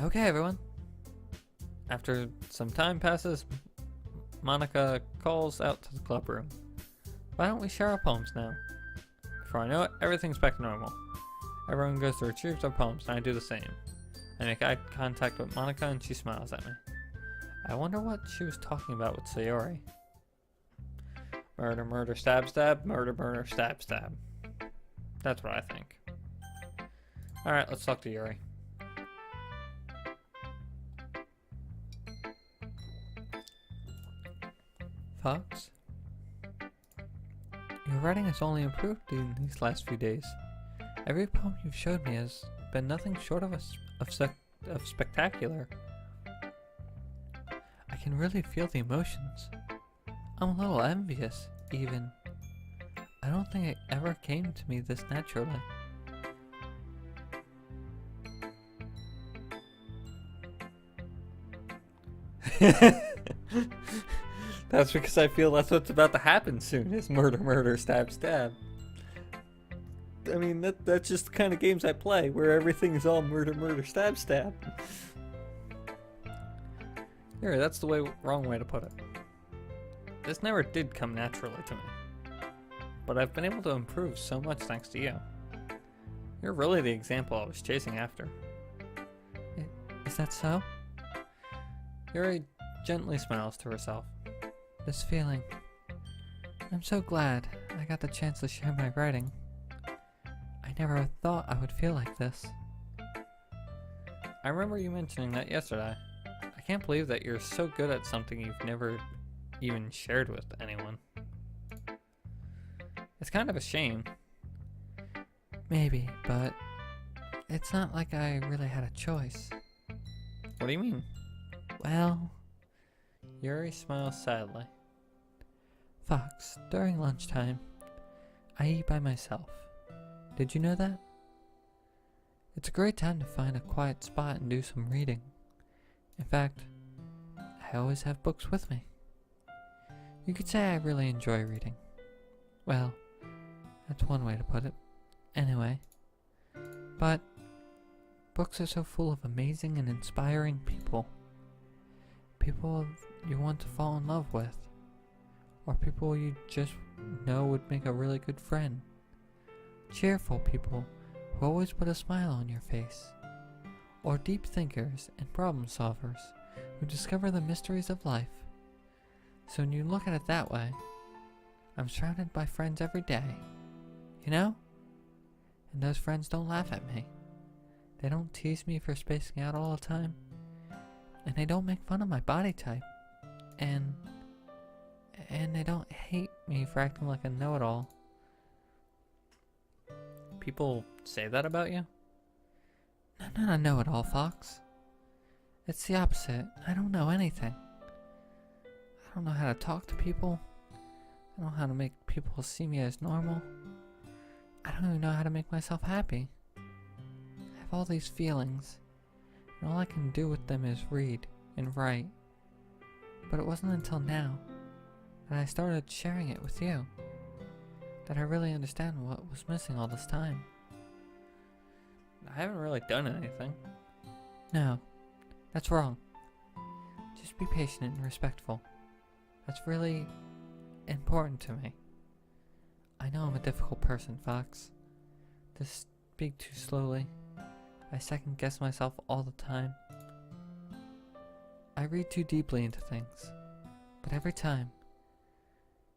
Okay, everyone. After some time passes, Monica calls out to the club room. Why don't we share our poems now? Before I know it, everything's back to normal. Everyone goes to retrieve their poems, and I do the same. I make eye contact with Monica, and she smiles at me. I wonder what she was talking about with Sayori. Murder, murder, stab, stab, murder, murder, stab, stab. That's what I think. Alright, let's talk to Yuri. Fox? Your writing has only improved in these last few days. Every poem you've showed me has been nothing short of spectacular. I can really feel the emotions. I'm a little envious, even. I don't think it ever came to me this naturally. That's because I feel that's what's about to happen soon, is murder, murder, stab, stab. I mean, that's just the kind of games I play, where everything is all murder, murder, stab, stab. Here, that's the wrong way to put it. This never did come naturally to me. But I've been able to improve so much thanks to you. You're really the example I was chasing after. Is that so? Yuri gently smiles to herself. This feeling. I'm so glad I got the chance to share my writing. I never thought I would feel like this. I remember you mentioning that yesterday. I can't believe that you're so good at something you've never even shared with anyone. It's kind of a shame. Maybe, but it's not like I really had a choice. What do you mean? Well, Yuri smiles sadly. Fox, during lunchtime, I eat by myself. Did you know that? It's a great time to find a quiet spot and do some reading. In fact, I always have books with me. You could say I really enjoy reading. Well, that's one way to put it. Anyway. But books are so full of amazing and inspiring people. People you want to fall in love with. Or people you just know would make a really good friend. Cheerful people who always put a smile on your face. Or deep thinkers and problem solvers who discover the mysteries of life. So when you look at it that way, I'm surrounded by friends every day. You know? And those friends don't laugh at me. They don't tease me for spacing out all the time. And they don't make fun of my body type. And they don't hate me for acting like a know-it-all. People say that about you? I'm not a know-it-all, Fox. It's the opposite. I don't know anything. I don't know how to talk to people. I don't know how to make people see me as normal. I don't even know how to make myself happy. I have all these feelings, and all I can do with them is read and write. But it wasn't until now that I started sharing it with you that I really understand what was missing all this time. I haven't really done anything. No, that's wrong. Just be patient and respectful. That's really important to me. I know I'm a difficult person, Fox. To speak too slowly. I second guess myself all the time. I read too deeply into things. But every time,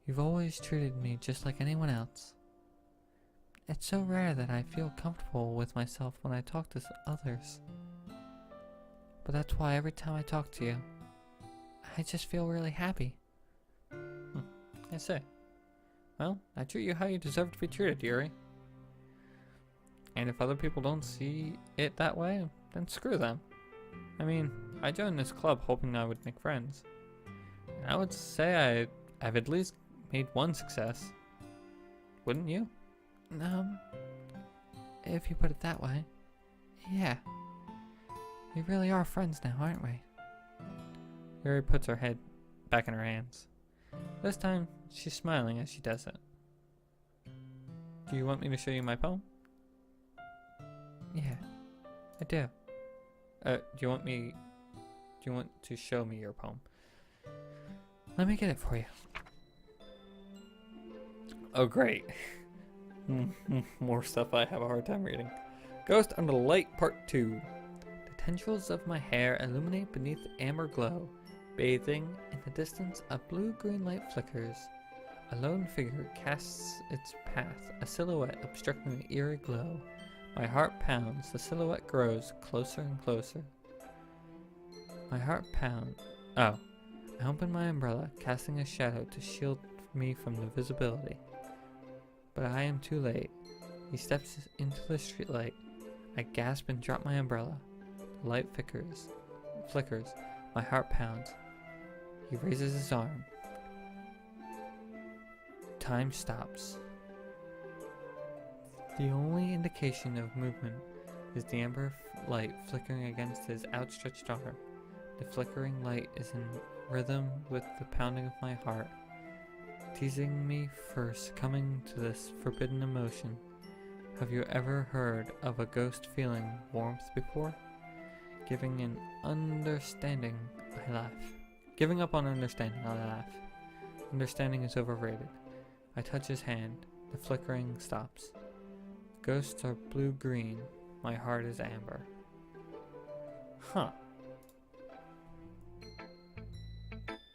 you've always treated me just like anyone else. It's so rare that I feel comfortable with myself when I talk to others. But that's why every time I talk to you, I just feel really happy. I see. Well, I treat you how you deserve to be treated, Yuri. And if other people don't see it that way, then screw them. I mean, I joined this club hoping I would make friends. And I would say I've at least made one success. Wouldn't you? If you put it that way. Yeah. We really are friends now, aren't we? Yuri puts her head back in her hands. This time, she's smiling as she does it. Do you want me to show you my poem? Yeah, I do. Do you want to show me your poem? Let me get it for you. Oh, great. More stuff I have a hard time reading. Ghost Under the Light Part 2. The tendrils of my hair illuminate beneath the amber glow. Bathing in the distance, a blue-green light flickers. A lone figure casts its path, a silhouette obstructing the eerie glow. My heart pounds, the silhouette grows closer and closer. My heart pounds. Oh. I open my umbrella, casting a shadow to shield me from the visibility. But I am too late. He steps into the streetlight. I gasp and drop my umbrella. The light flickers. My heart pounds. He raises his arm. Time stops. The only indication of movement is the amber light flickering against his outstretched arm. The flickering light is in rhythm with the pounding of my heart, teasing me for succumbing to this forbidden emotion. Have you ever heard of a ghost feeling warmth before? Giving up on understanding, I laugh. Understanding is overrated. I touch his hand. The flickering stops. Ghosts are blue-green. My heart is amber. Huh.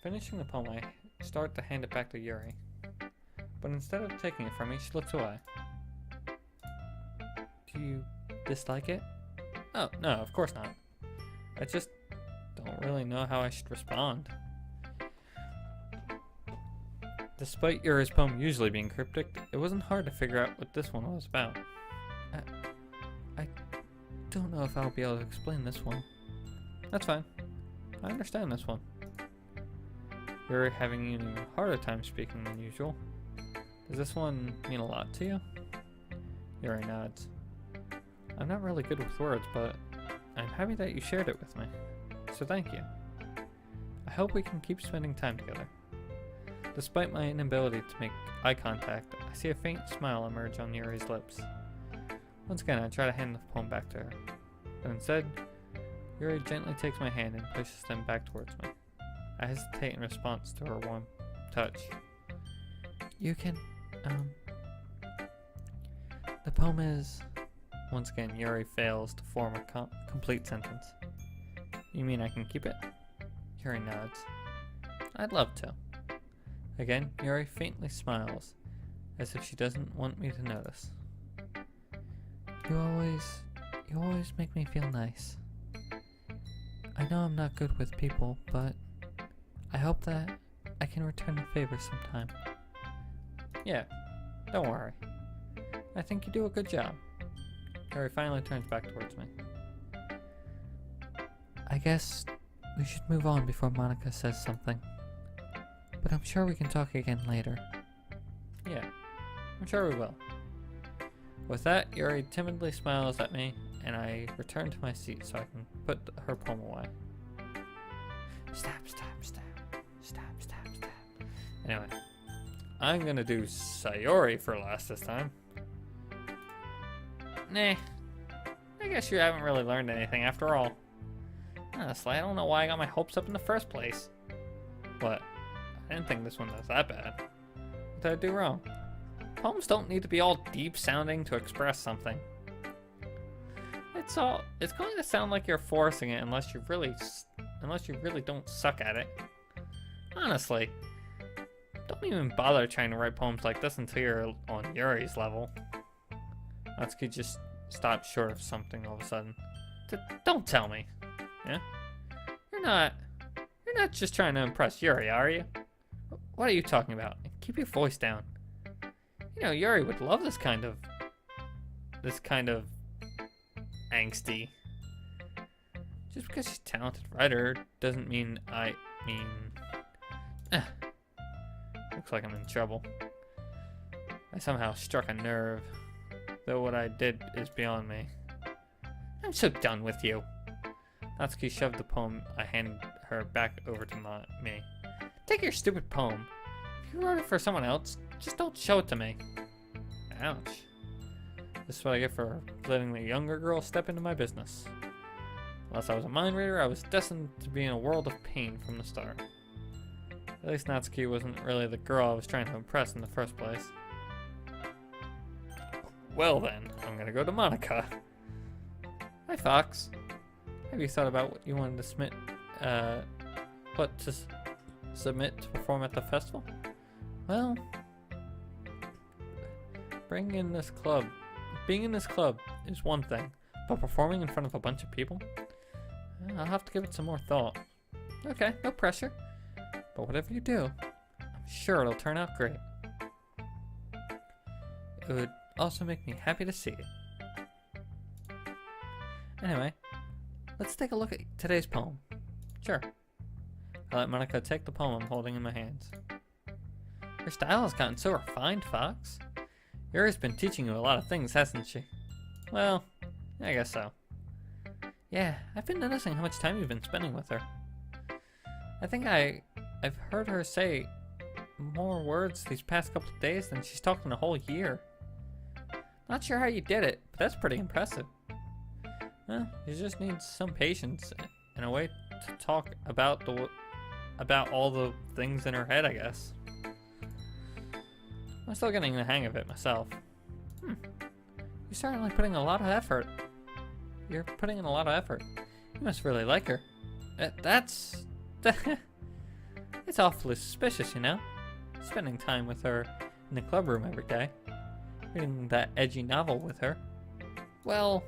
Finishing the poem, I start to hand it back to Yuri. But instead of taking it from me, she looks away. Do you dislike it? Oh, no, of course not. I just don't really know how I should respond. Despite Yuri's poem usually being cryptic, it wasn't hard to figure out what this one was about. I don't know if I'll be able to explain this one. That's fine. I understand this one. You're having an even harder time speaking than usual. Does this one mean a lot to you? Yuri nods. I'm not really good with words, but I'm happy that you shared it with me. So thank you. I hope we can keep spending time together. Despite my inability to make eye contact, I see a faint smile emerge on Yuri's lips. Once again, I try to hand the poem back to her. But instead, Yuri gently takes my hand and pushes them back towards me. I hesitate in response to her warm touch. You can, the poem is... Once again, Yuri fails to form a complete sentence. You mean I can keep it? Yuri nods. I'd love to. Again, Yuri faintly smiles, as if she doesn't want me to notice. You always make me feel nice. I know I'm not good with people, but I hope that I can return the favor sometime. Yeah, don't worry. I think you do a good job. Yuri finally turns back towards me. I guess we should move on before Monica says something. But I'm sure we can talk again later. Yeah, I'm sure we will. With that, Yuri timidly smiles at me, and I return to my seat so I can put her poem away. Stab, stab, stab. Stab, stab, stab. Anyway, I'm gonna do Sayori for last this time. Nah, I guess you haven't really learned anything after all. Honestly, I don't know why I got my hopes up in the first place. What? I didn't think this one was that bad. What did I do wrong? Poems don't need to be all deep sounding to express something. It's going to sound like you're forcing it unless you really don't suck at it. Honestly, don't even bother trying to write poems like this until you're on Yuri's level. Natsuki just stopped short of something all of a sudden. Don't tell me. Yeah? You're not just trying to impress Yuri, are you? What are you talking about? Keep your voice down. You know, Yuri would love this kind of angsty. Just because she's a talented writer doesn't mean looks like I'm in trouble. I somehow struck a nerve, though what I did is beyond me. I'm so done with you. Natsuki shoved the poem I handed her back over to me. Take your stupid poem. If you wrote it for someone else, just don't show it to me. Ouch. This is what I get for letting the younger girl step into my business. Unless I was a mind reader, I was destined to be in a world of pain from the start. At least Natsuki wasn't really the girl I was trying to impress in the first place. Well then, I'm gonna go to Monica. Hi Fox. Have you thought about what you wanted to submit, submit to perform at the festival? Well, being in this club is one thing, but performing in front of a bunch of people? I'll have to give it some more thought. Okay, no pressure. But whatever you do, I'm sure it'll turn out great. It would also make me happy to see it. Anyway, let's take a look at today's poem. Sure. I let Monica take the poem I'm holding in my hands. Her style has gotten so refined, Fox. Yuri's been teaching you a lot of things, hasn't she? Well, I guess so. Yeah, I've been noticing how much time you've been spending with her. I think I've heard her say more words these past couple of days than she's talked in a whole year. Not sure how you did it, but that's pretty impressive. Well, you just need some patience and a way to talk about all the things in her head, I guess. I'm still getting the hang of it myself. You're certainly putting a lot of effort. You're putting in a lot of effort. You must really like her. That's... It's awfully suspicious, you know? Spending time with her in the club room every day. Reading that edgy novel with her. Well,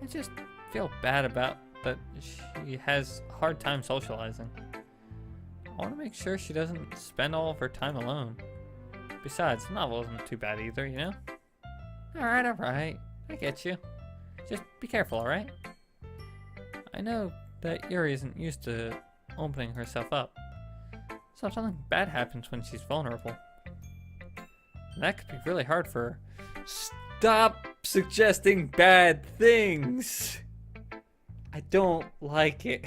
I just feel bad about that she has a hard time socializing. I want to make sure she doesn't spend all of her time alone. Besides, the novel isn't too bad either, you know? Alright. I get you. Just be careful, alright? I know that Yuri isn't used to opening herself up. So if something bad happens when she's vulnerable, that could be really hard for her. Stop suggesting bad things! I don't like it.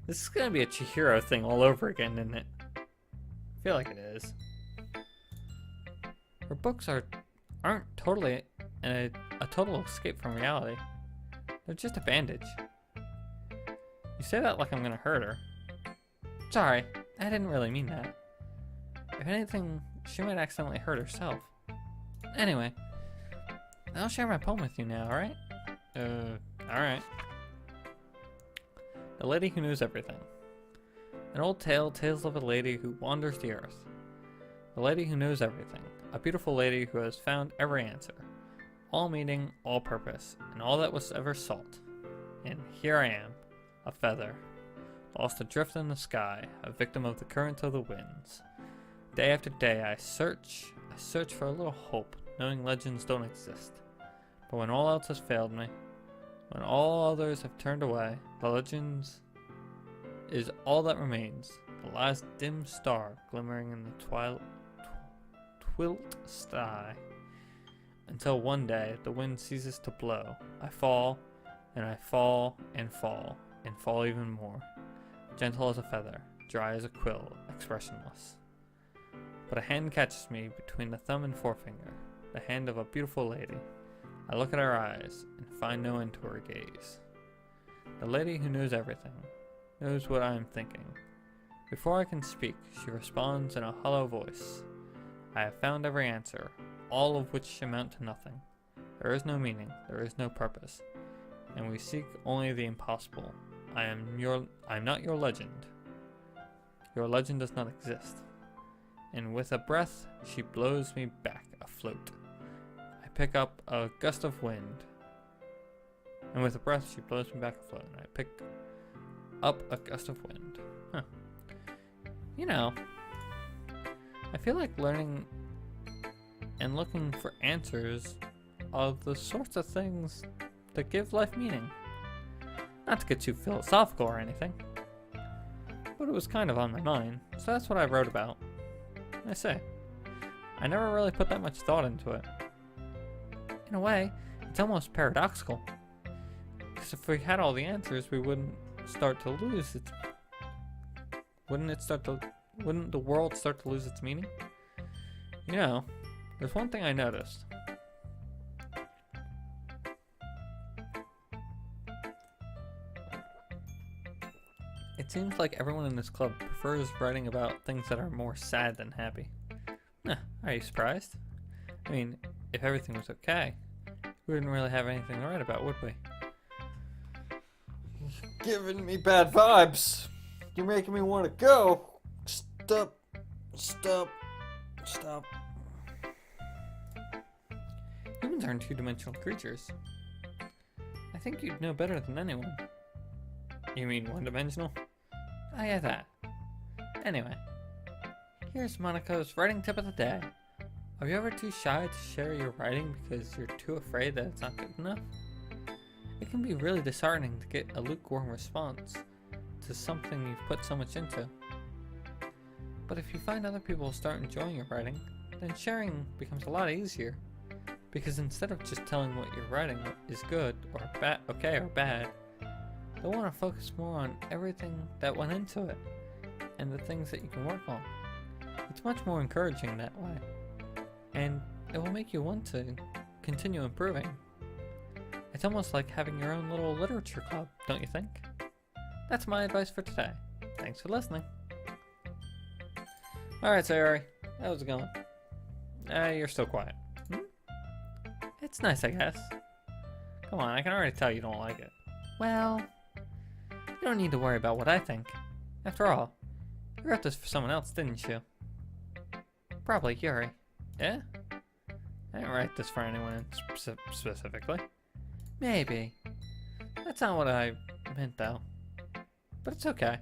This is gonna be a Chihiro thing all over again, isn't it? I feel like it is. Her books aren't totally a total escape from reality. They're just a bandage. You say that like I'm gonna hurt her. Sorry, I didn't really mean that. If anything, she might accidentally hurt herself. Anyway, I'll share my poem with you now, alright? Alright. The Lady Who Knows Everything. An old tale tells of a lady who wanders the earth. The lady who knows everything. A beautiful lady who has found every answer. All meaning, all purpose, and all that was ever sought. And here I am, a feather, lost adrift in the sky, a victim of the current of the winds. Day after day I search for a little hope, knowing legends don't exist. But when all else has failed me, when all others have turned away, the legends is all that remains, the last dim star glimmering in the twilit sky. Until one day the wind ceases to blow, I fall, and I fall, and fall, and fall even more. Gentle as a feather, dry as a quill, expressionless. But a hand catches me between the thumb and forefinger, the hand of a beautiful lady. I look at her eyes, and find no end to her gaze. The lady who knows everything, knows what I am thinking. Before I can speak, she responds in a hollow voice. I have found every answer, all of which amount to nothing. There is no meaning, there is no purpose, and we seek only the impossible. I am not your legend. Your legend does not exist. And with a breath, she blows me back afloat. I pick up a gust of wind. And with a breath, she blows me back afloat. And I pick up a gust of wind. Huh. You know, I feel like learning and looking for answers are the sorts of things that give life meaning. Not to get too philosophical or anything, but it was kind of on my mind, so that's what I wrote about. I say, I never really put that much thought into it. In a way, it's almost paradoxical. Because if we had all the answers, we wouldn't start to lose its... Wouldn't the world start to lose its meaning? You know, there's one thing I noticed. It seems like everyone in this club prefers writing about things that are more sad than happy. Huh, are you surprised? I mean, if everything was okay, we wouldn't really have anything to write about, would we? Giving me bad vibes. You're making me want to go. Stop. Stop. Stop. Humans aren't two-dimensional creatures. I think you'd know better than anyone. You mean one-dimensional? Oh yeah, that. Anyway, here's Monaco's writing tip of the day. Are you ever too shy to share your writing because you're too afraid that it's not good enough? It can be really disheartening to get a lukewarm response to something you've put so much into. But if you find other people start enjoying your writing, then sharing becomes a lot easier. Because instead of just telling what you're writing is good or okay or bad, they'll want to focus more on everything that went into it and the things that you can work on. It's much more encouraging that way, and it will make you want to continue improving. It's almost like having your own little literature club, don't you think? That's my advice for today. Thanks for listening. Alright, Sayori, how's it going? You're still quiet. It's nice, I guess. Come on, I can already tell you don't like it. Well, you don't need to worry about what I think. After all, you wrote this for someone else, didn't you? Probably Yuri. Yeah? I didn't write this for anyone specifically. Maybe. That's not what I meant, though. But it's okay.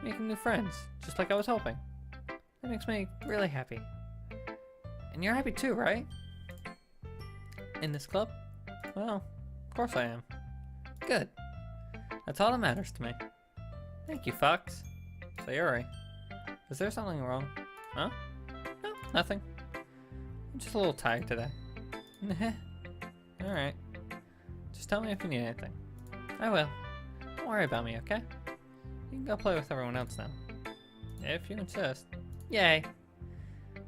Making new friends, just like I was hoping. That makes me really happy. And you're happy too, right? In this club? Well, of course I am. Good. That's all that matters to me. Thank you, Fox. Sayori, is there something wrong? Huh? No, nothing. I'm just a little tired today. Alright. Just tell me if you need anything. I will. Don't worry about me, okay? You can go play with everyone else now. If you insist. Yay!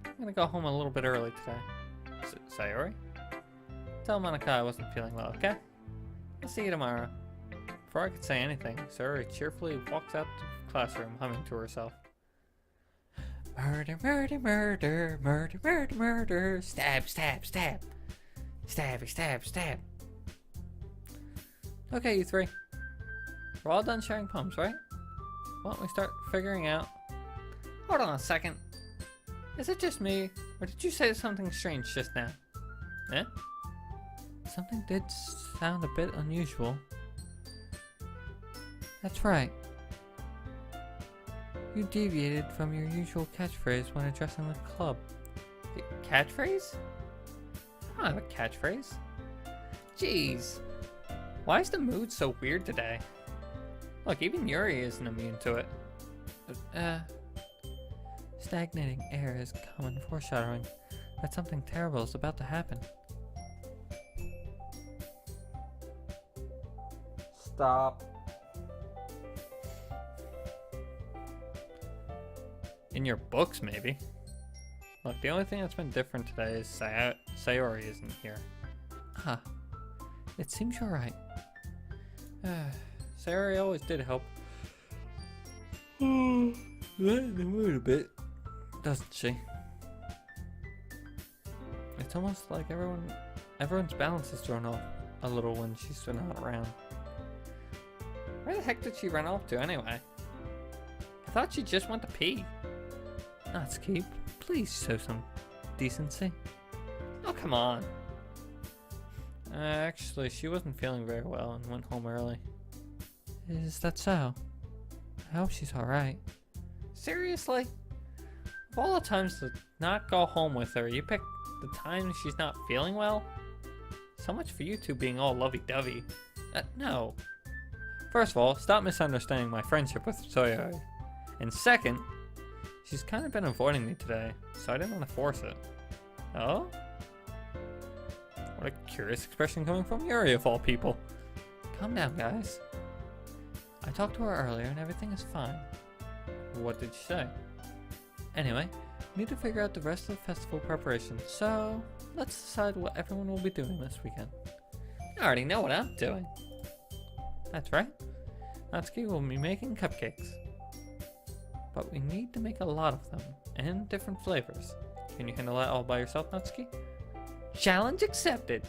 I'm gonna go home a little bit early today. Sayori? Tell Monica I wasn't feeling well, okay? I'll see you tomorrow. Before I could say anything, Sayori cheerfully walks out the classroom, humming to herself. Murder, murder, murder, murder, murder, murder, stab, stab, stab. Stabby, stab, stab. Okay, you three. We're all done sharing poems, right? Why don't we start figuring out... Hold on a second. Is it just me, or did you say something strange just now? Eh? Something did sound a bit unusual. That's right. You deviated from your usual catchphrase when addressing the club. Catchphrase? I don't have a catchphrase. Jeez. Why is the mood so weird today? Look, even Yuri isn't immune to it. Stagnating air is common foreshadowing that something terrible is about to happen. Stop. In your books, maybe. Look, the only thing that's been different today is Sayori isn't here. Ah, it seems you're right. Sayori always did help. Lighten the mood a bit, doesn't she? It's almost like everyone's balance is thrown off a little when she's not around. Where the heck did she run off to anyway? I thought she just went to pee. Natsuki, please show some decency. Oh, come on. Actually, she wasn't feeling very well and went home early. Is that so? I hope she's alright. Seriously? Of all the times to not go home with her, you picked the time she's not feeling well? So much for you two being all lovey-dovey. No. First of all, stop misunderstanding my friendship with Sayori. And second, she's kind of been avoiding me today, so I didn't want to force it. Oh? What a curious expression coming from Yuri of all people. Calm down, guys. I talked to her earlier and everything is fine. What did she say? Anyway, we need to figure out the rest of the festival preparation, so let's decide what everyone will be doing this weekend. I already know what I'm doing. That's right. Natsuki will be making cupcakes. But we need to make a lot of them, and different flavors. Can you handle that all by yourself, Natsuki? Challenge accepted!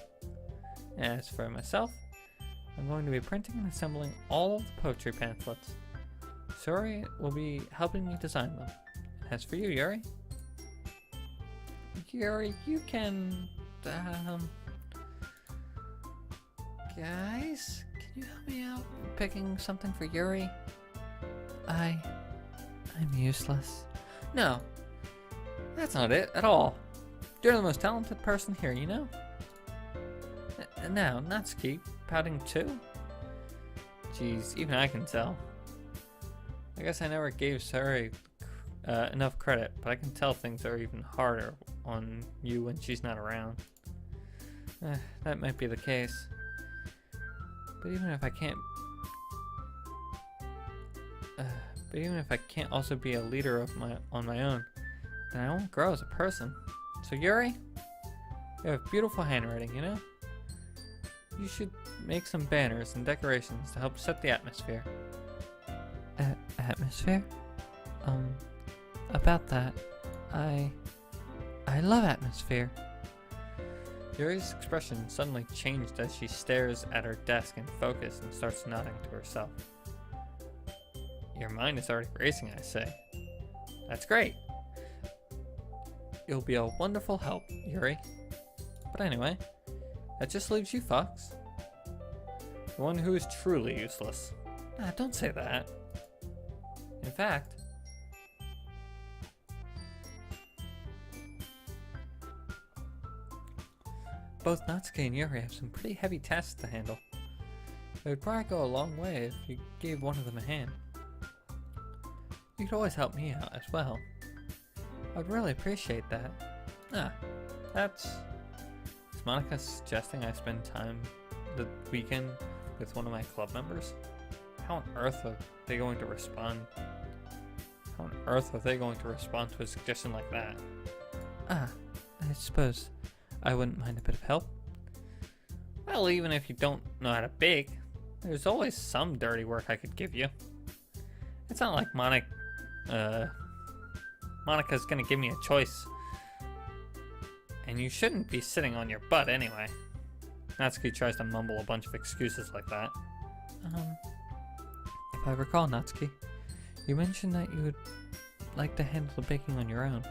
As for myself, I'm going to be printing and assembling all of the poetry pamphlets. Suri will be helping me design them. As for you, Yuri? Yuri, you can... Guys, can you help me out picking something for Yuri? I'm useless. No, that's not it at all. You're the most talented person here, you know? Now, Natsuki, pouting too? Jeez, even I can tell. I guess I never gave Suri enough credit, but I can tell things are even harder on you when she's not around. That might be the case. But even if I can't also be a leader on my own, then I won't grow as a person. So Yuri, you have beautiful handwriting, you know? You should make some banners and decorations to help set the atmosphere. Atmosphere? About that, I love atmosphere. Yuri's expression suddenly changed as she stares at her desk in focus and starts nodding to herself. Your mind is already racing, I say. That's great. You'll be a wonderful help, Yuri. But anyway, that just leaves you, Fox. The one who is truly useless. Nah, don't say that. In fact, both Natsuki and Yuri have some pretty heavy tasks to handle. It would probably go a long way if you gave one of them a hand. You could always help me out as well. I'd really appreciate that. Is Monica suggesting I spend time the weekend with one of my club members? How on earth are they going to respond? How on earth are they going to respond to a suggestion like that? I suppose I wouldn't mind a bit of help. Well, even if you don't know how to bake, there's always some dirty work I could give you. It's not like Monica's gonna give me a choice. And you shouldn't be sitting on your butt anyway. Natsuki tries to mumble a bunch of excuses like that. If I recall, Natsuki, you mentioned that you would like to handle the baking on your own.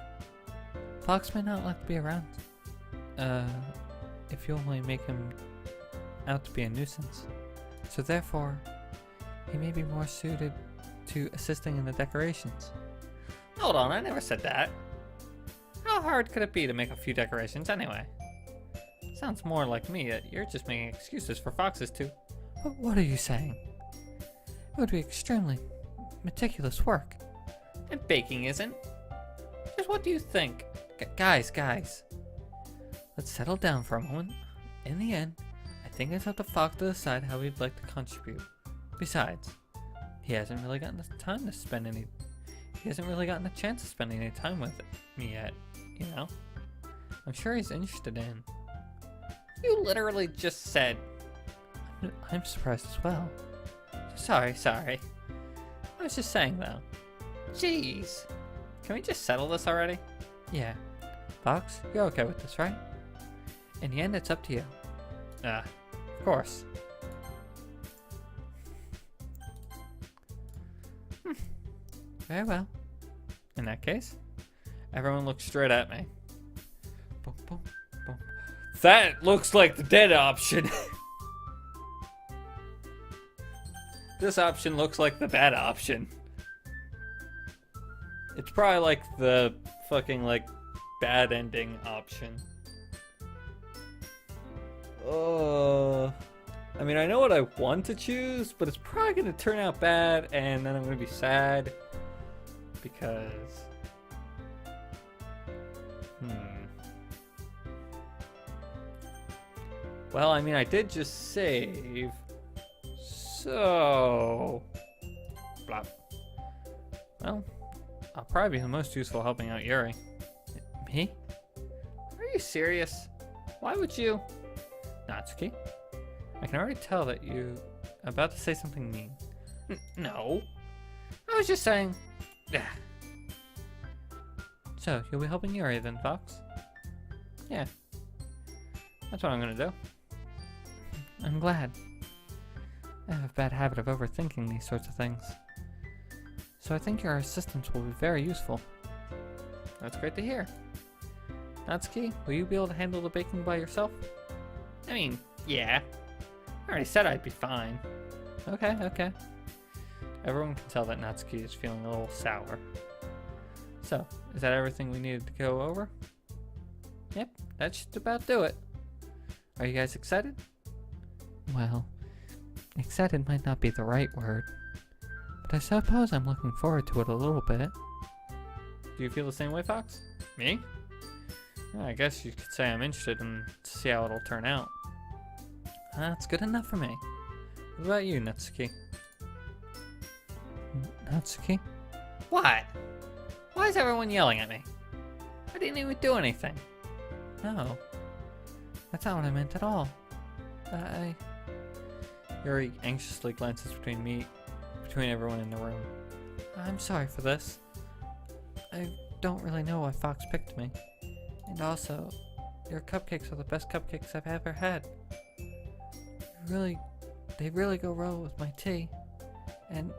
Fox may not like to be around. If you only make him out to be a nuisance. So therefore, he may be more suited to assisting in the decorations. Hold on, I never said that. How hard could it be to make a few decorations anyway? Sounds more like me that you're just making excuses for Foxes too. What are you saying? It would be extremely meticulous work. And baking isn't. Just what do you think? Guys. Let's settle down for a moment. In the end, I think it's up to Fox to decide how he'd like to contribute. Besides, he hasn't really gotten the chance to spend any time with me yet, you know? I'm sure he's interested in. You literally just said. I'm surprised as well. Sorry. I was just saying though. Jeez. Can we just settle this already? Yeah. Fox, you're okay with this, right? In the end, it's up to you. Of course. Very well. In that case, everyone looks straight at me. Boom, boom, boom. That looks like the dead option. This option looks like the bad option. It's probably like the fucking bad ending option. I mean, I know what I want to choose, but it's probably going to turn out bad, and then I'm going to be sad because well, I mean, I did just save, so blah. Well, I'll probably be the most useful helping out Yuri. Me? Are you serious? Why would you? Natsuki, I can already tell that you're about to say something mean. No. I was just saying... So, you'll be helping Yuri then, Fox? Yeah. That's what I'm gonna do. I'm glad. I have a bad habit of overthinking these sorts of things. So I think your assistance will be very useful. That's great to hear. Natsuki, will you be able to handle the baking by yourself? I mean, yeah. I already said I'd be fine. Okay. Everyone can tell that Natsuki is feeling a little sour. So, is that everything we needed to go over? Yep, that should about do it. Are you guys excited? Well, excited might not be the right word, but I suppose I'm looking forward to it a little bit. Do you feel the same way, Fox? Me? Well, I guess you could say I'm interested in to see how it'll turn out. That's good enough for me. What about you, Natsuki? Natsuki? What? Why is everyone yelling at me? I didn't even do anything. No. That's not what I meant at all. Yuri anxiously glances between everyone in the room. I'm sorry for this. I don't really know why Fox picked me. And also, your cupcakes are the best cupcakes I've ever had. They really go well with my tea. And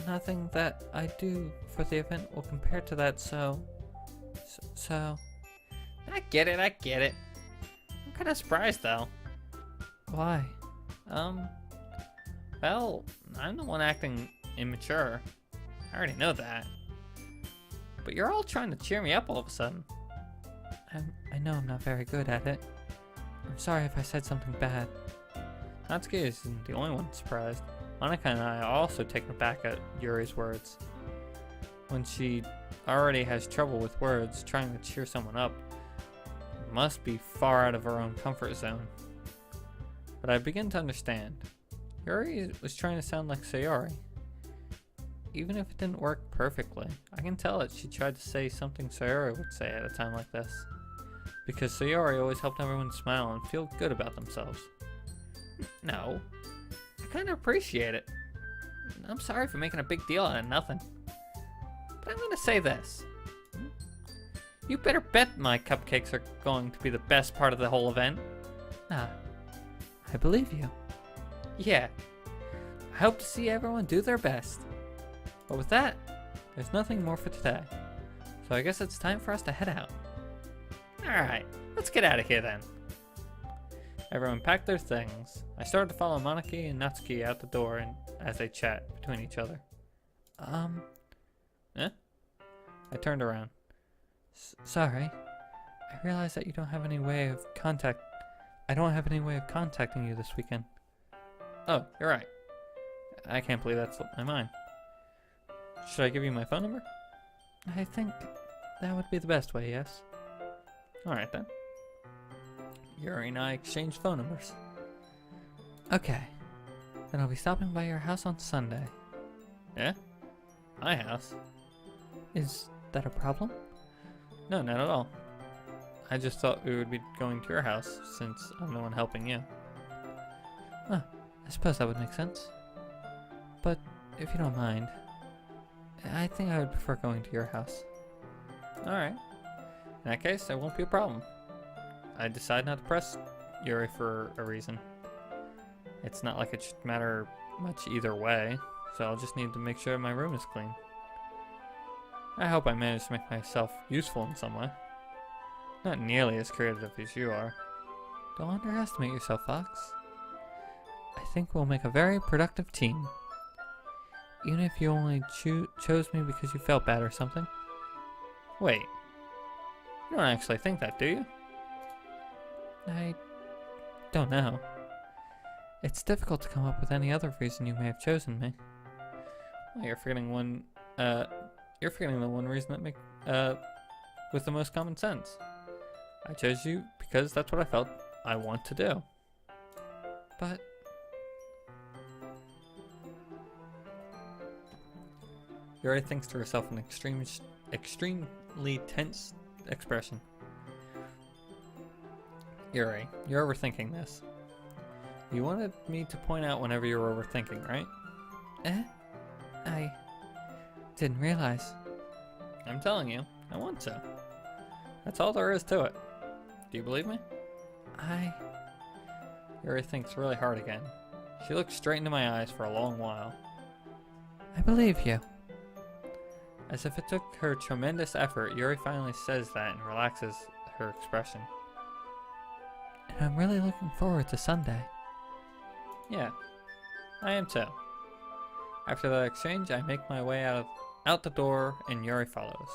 nothing that I do for the event will compare to that, so... I get it. I'm kind of surprised, though. Why? Well, I'm the one acting immature. I already know that. But you're all trying to cheer me up all of a sudden. I know I'm not very good at it. I'm sorry if I said something bad. Natsuki isn't the only one surprised. Monika and I are also taken aback at Yuri's words. When she already has trouble with words, trying to cheer someone up must be far out of her own comfort zone. But I begin to understand. Yuri was trying to sound like Sayori. Even if it didn't work perfectly, I can tell that she tried to say something Sayori would say at a time like this. Because Sayori always helped everyone smile and feel good about themselves. No, I kind of appreciate it. I'm sorry for making a big deal out of nothing. But I'm gonna say this. You better bet my cupcakes are going to be the best part of the whole event. I believe you. Yeah, I hope to see everyone do their best. But with that, there's nothing more for today. So I guess it's time for us to head out. Alright, let's get out of here then. Everyone packed their things. I started to follow Monika and Natsuki out the door and as they chat between each other. I turned around. Sorry. I realize that you don't have any way of I don't have any way of contacting you this weekend. Oh, you're right. I can't believe that slipped my mind. Should I give you my phone number? I think that would be the best way, yes. Alright then. Yuri and I exchanged phone numbers. Okay. Then I'll be stopping by your house on Sunday. Yeah? My house? Is that a problem? No, not at all. I just thought we would be going to your house since I'm the one helping you. I suppose that would make sense. But if you don't mind, I think I would prefer going to your house. Alright. In that case, that won't be a problem. I decide not to press Yuri for a reason. It's not like it should matter much either way, so I'll just need to make sure my room is clean. I hope I manage to make myself useful in some way. Not nearly as creative as you are. Don't underestimate yourself, Fox. I think we'll make a very productive team. Even if you only chose me because you felt bad or something. Wait. You don't actually think that, do you? I don't know. It's difficult to come up with any other reason you may have chosen me. Well, you're forgetting the one reason that with the most common sense. I chose you because that's what I felt I want to do. But Yuri thinks to herself an extremely tense expression. Yuri, you're overthinking this. You wanted me to point out whenever you're overthinking, right? Eh? I didn't realize. I'm telling you, I want to. That's all there is to it. Do you believe me? Yuri thinks really hard again. She looks straight into my eyes for a long while. I believe you. As if it took her tremendous effort, Yuri finally says that and relaxes her expression. And I'm really looking forward to Sunday. Yeah, I am too. After that exchange, I make my way out the door and Yuri follows.